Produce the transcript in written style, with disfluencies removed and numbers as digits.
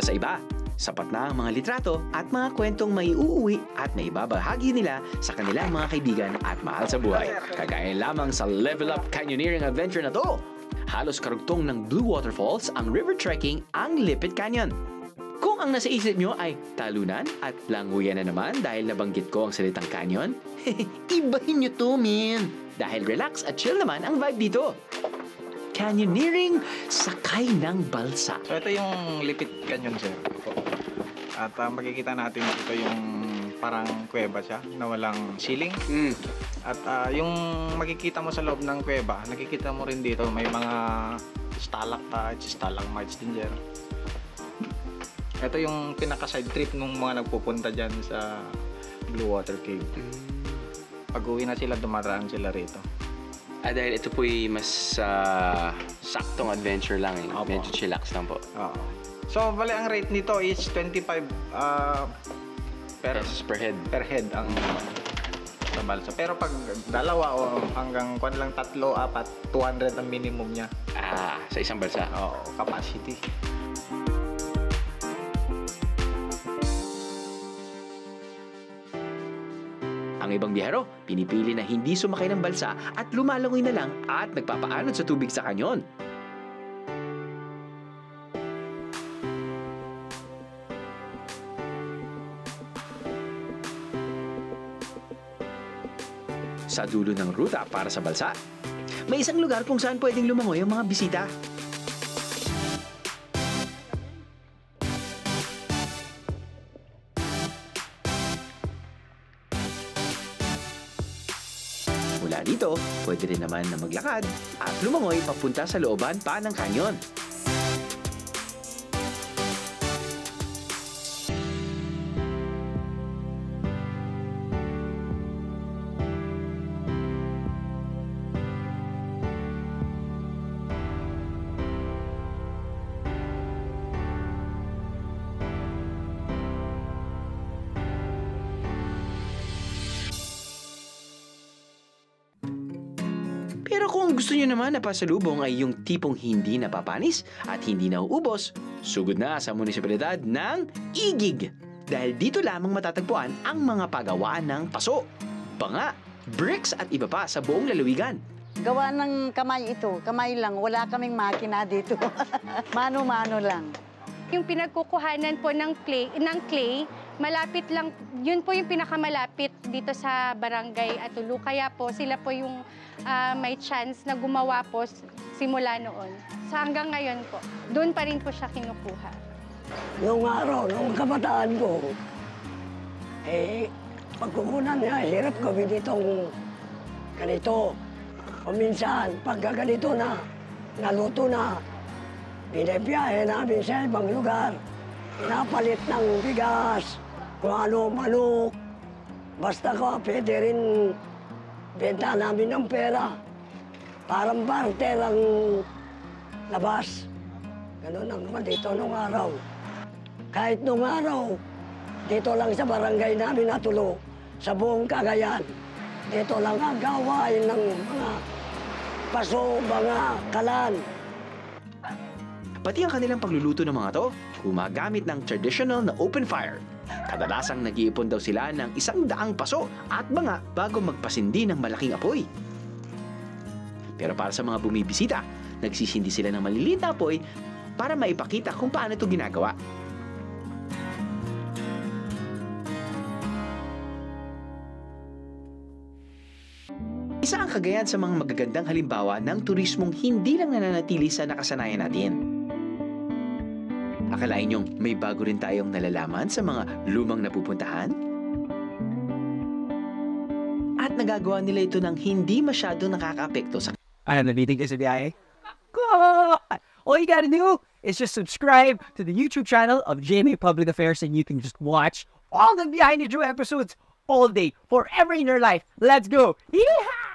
sa iba, sapat na ang mga litrato at mga kwentong may uuwi at may babahagi nila sa kanilang mga kaibigan at mahal sa buhay. Kagaya lamang sa Level Up Canyoneering Adventure na to. Halos karugtong ng Blue Waterfalls ang river trekking ang Lipit Canyon. Kung ang nasa isip nyo ay talunan at languyan na naman dahil nabanggit ko ang salitang canyon, ibahin nyo to, man! Dahil relax at chill naman ang vibe dito. Canyoneering, sakay ng balsa. So ito yung Lipit Canyon, sir. At makikita natin ito yung parang kuweba siya na walang ceiling. At yung makikita mo sa loob ng kuweba, nakikita mo rin dito may mga stalactites, stalagmites din dyan. Ito yung pinaka-side trip ng mga nagpupunta dyan sa Blue Water Cave. Pag-uwi na sila, dumaraan sila rito. Dahil ito po'y mas saktong adventure lang eh. Opo. Medyo chillax lang po. Oo. So, bali ang rate nito is 25 Pesos per head. per head ang sa balsa. Pero pag dalawa o hanggang kwan lang 3, 4, 200 ang minimum niya. Sa isang balsa. Oo, capacity. Ang ibang biyahero, pinipili na hindi sumakay ng balsa at lumalangoy na lang at nagpapaanod sa tubig sa kanyon. Sa dulo ng ruta para sa balsa, may isang lugar kung saan pwedeng lumangoy ang mga bisita. Mula dito, pwede rin naman na maglakad at lumangoy papunta sa looban pa ng kanyon. Pero kung gusto nyo naman na pasalubong ay yung tipong hindi napapanis at hindi nauubos, sugod na sa munisipalidad ng Igig. Dahil dito lamang matatagpuan ang mga pagawaan ng paso, banga, bricks at iba pa sa buong lalawigan. Gawa ng kamay ito. Kamay lang. Wala kaming makina dito. Mano-mano lang. Yung pinagkukuhanan po ng clay, malapit lang, yun po yung pinakamalapit dito sa barangay Atulu. Kaya po sila po yung may chance na gumawa po simula noon. Sa hanggang ngayon po, doon pa rin po siya kinukuha. Noong araw, noong kabataan ko, pagkukunan niya, hirap gawin itong ganito. O minsan, pagka ganito na, naluto na, binabiyahe namin sa ibang lugar. Pinapalit ng bigas, kung ano, manok. Basta ko, pwede rin benta namin ng pera. Parang barter ang labas. Ganun ang dito nung araw. Kahit nung araw, dito lang sa barangay namin Natulo, sa buong Cagayan, dito lang ang gawain ng mga paso, banga, kalan. Pati ang kanilang pagluluto ng mga to, gumagamit ng traditional na open fire. Kadalasang nag-iipon daw sila ng 100 paso at banga bago magpasindi ng malaking apoy. Pero para sa mga bumibisita, nagsisindi sila ng maliliit na apoy para maipakita kung paano ito ginagawa. Isa ang Cagayan sa mga magagandang halimbawa ng turismong hindi lang nananatili sa nakasanayan natin. Akalain niyong may bago rin tayong nalalaman sa mga lumang napupuntahan? At nagagawa nila ito ng hindi masyadong nakakaapekto sa Ayan, nabitig kayo sa biyahe? God! All you gotta do is just subscribe to the YouTube channel of GMA Public Affairs and you can just watch all the Behind the Drew episodes all day, forever in your life. Let's go! Yeehaw!